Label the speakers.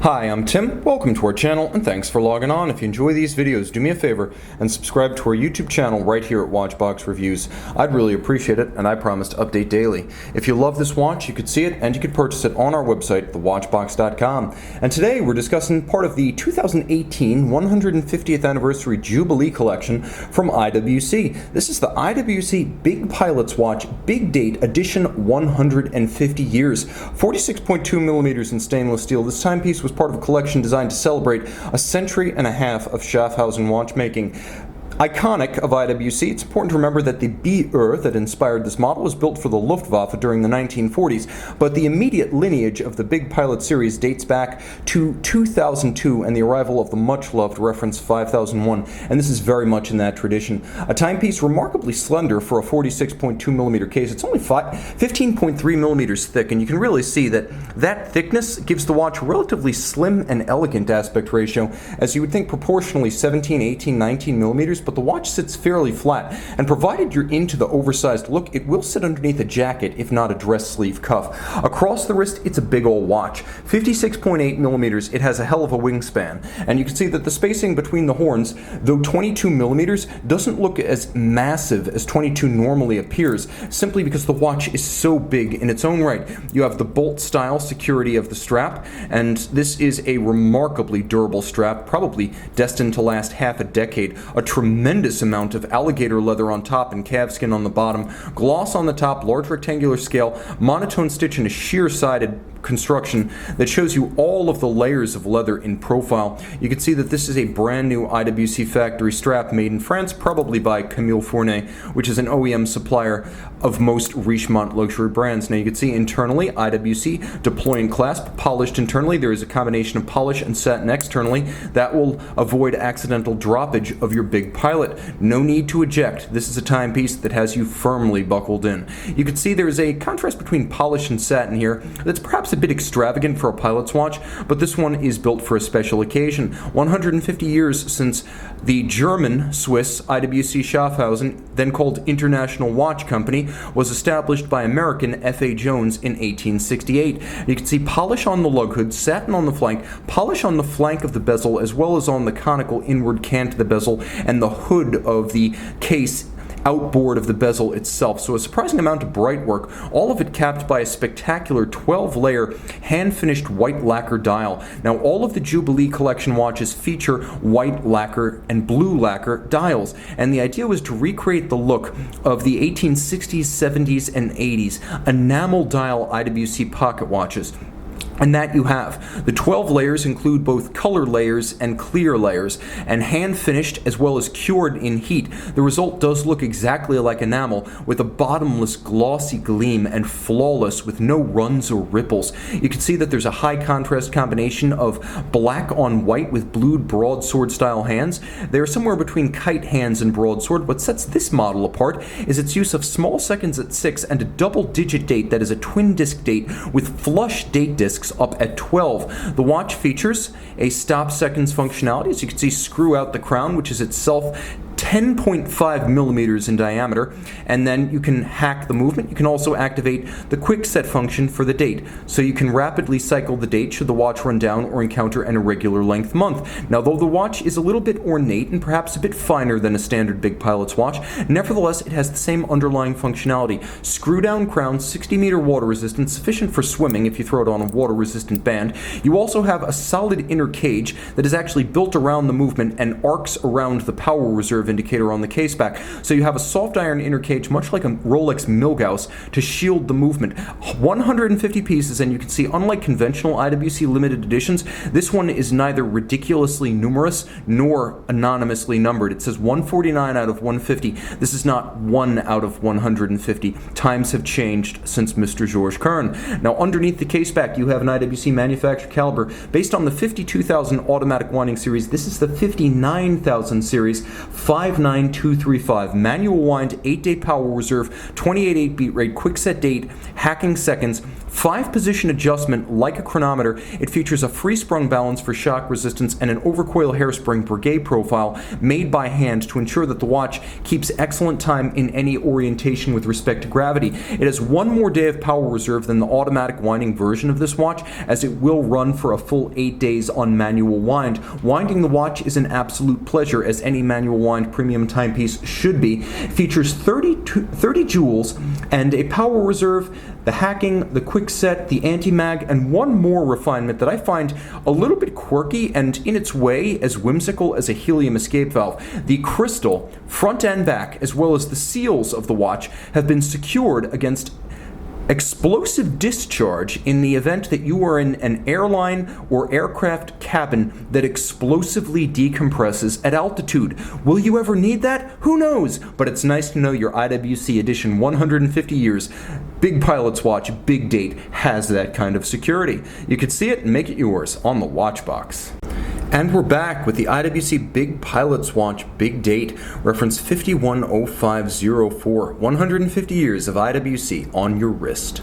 Speaker 1: Hi, I'm Tim. Welcome to our channel, and thanks for logging on. If you enjoy these videos, do me a favor and subscribe to our YouTube channel right here at Watchbox Reviews. I'd really appreciate it, and I promise to update daily. If you love this watch, you could see it and you could purchase it on our website, thewatchbox.com. And today we're discussing part of the 2018 150th Anniversary Jubilee Collection from IWC. This is the IWC Big Pilots Watch Big Date Edition 150 years. 46.2 millimeters in stainless steel. This timepiece was part of a collection designed to celebrate a century and a half of Schaffhausen watchmaking. Iconic of IWC, it's important to remember that the BR that inspired this model was built for the Luftwaffe during the 1940s, but the immediate lineage of the Big Pilot series dates back to 2002 and the arrival of the much-loved reference 5001, and this is very much in that tradition. A timepiece remarkably slender for a 46.2 millimeter case. It's only 15.3 millimeters thick, and you can really see that that thickness gives the watch a relatively slim and elegant aspect ratio, as you would think proportionally 17, 18, 19 millimeters, but the watch sits fairly flat, and provided you're into the oversized look, it will sit underneath a jacket, if not a dress sleeve cuff. Across the wrist, it's a big old watch. 56.8 millimeters, it has a hell of a wingspan, and you can see that the spacing between the horns, though 22 millimeters, doesn't look as massive as 22 normally appears, simply because the watch is so big in its own right. You have the bolt-style security of the strap, and this is a remarkably durable strap, probably destined to last half a decade. A tremendous amount of alligator leather on top and calfskin on the bottom, gloss on the top, large rectangular scale, monotone stitch in a sheer-sided construction that shows you all of the layers of leather in profile. You can see that this is a brand new IWC factory strap made in France, probably by Camille Fournet, which is an OEM supplier of most Richemont luxury brands. Now you can see internally, IWC deploy and clasp, polished internally. There is a combination of polish and satin externally that will avoid accidental droppage of your Big Pilot. No need to eject. This is a timepiece that has you firmly buckled in. You can see there is a contrast between polish and satin here that's perhaps a bit extravagant for a pilot's watch, but this one is built for a special occasion. 150 years since the German-Swiss IWC Schaffhausen, then called International Watch Company, was established by American F.A. Jones in 1868. You can see polish on the lug hood, satin on the flank, polish on the flank of the bezel, as well as on the conical inward cant of the bezel and the hood of the case outboard of the bezel itself. So a surprising amount of bright work, all of it capped by a spectacular 12-layer hand-finished white lacquer dial. Now all of the Jubilee collection watches feature white lacquer and blue lacquer dials, and the idea was to recreate the look of the 1860s, 70s, and 80s enamel dial IWC pocket watches. And that you have. The 12 layers include both color layers and clear layers, and hand-finished as well as cured in heat. The result does look exactly like enamel, with a bottomless glossy gleam and flawless with no runs or ripples. You can see that there's a high contrast combination of black on white with blued broadsword style hands. They are somewhere between kite hands and broadsword. What sets this model apart is its use of small seconds at 6 and a double-digit date that is a twin disc date with flush date discs up at 12. The watch features a stop seconds functionality. As you can see, screw out the crown, which is itself 10.5 millimeters in diameter, and then you can hack the movement. You can also activate the quick set function for the date, so you can rapidly cycle the date should the watch run down or encounter an irregular length month. Now, though the watch is a little bit ornate and perhaps a bit finer than a standard Big Pilot's watch, nevertheless it has the same underlying functionality. Screw down crown, 60 meter water resistance, sufficient for swimming if you throw it on a water resistant band. You also have a solid inner cage that is actually built around the movement and arcs around the power reserve indicator on the case back. So you have a soft iron inner cage, much like a Rolex Milgauss, to shield the movement. 150 pieces, and you can see, unlike conventional IWC limited editions, this one is neither ridiculously numerous nor anonymously numbered. It says 149 out of 150. This is not 1 out of 150. Times have changed since Mr. Georges Kern. Now, underneath the case back, you have an IWC manufacturer caliber. Based on the 52,000 automatic winding series, this is the 59,000 series 59235. Manual wind, 8-day power reserve, 28.8 beat rate, quick set date, hacking seconds, 5-position adjustment like a chronometer. It features a free-sprung balance for shock resistance and an overcoil hairspring brigade profile made by hand to ensure that the watch keeps excellent time in any orientation with respect to gravity. It has one more day of power reserve than the automatic winding version of this watch, as it will run for a full 8 days on manual wind. Winding the watch is an absolute pleasure, as any manual wind premium timepiece should be. It features 30 joules and a power reserve, the hacking, the quick set, the anti-mag, and one more refinement that I find a little bit quirky and in its way as whimsical as a helium escape valve. The crystal, front and back, as well as the seals of the watch have been secured against explosive discharge in the event that you are in an airline or aircraft cabin that explosively decompresses at altitude. Will you ever need that? Who knows? But it's nice to know your IWC edition 150 years Big Pilot's Watch Big Date has that kind of security. You could see it and make it yours on the watch box. And we're back with the IWC Big Pilot's Watch Big Date, reference 5105-04, 150 years of IWC on your wrist.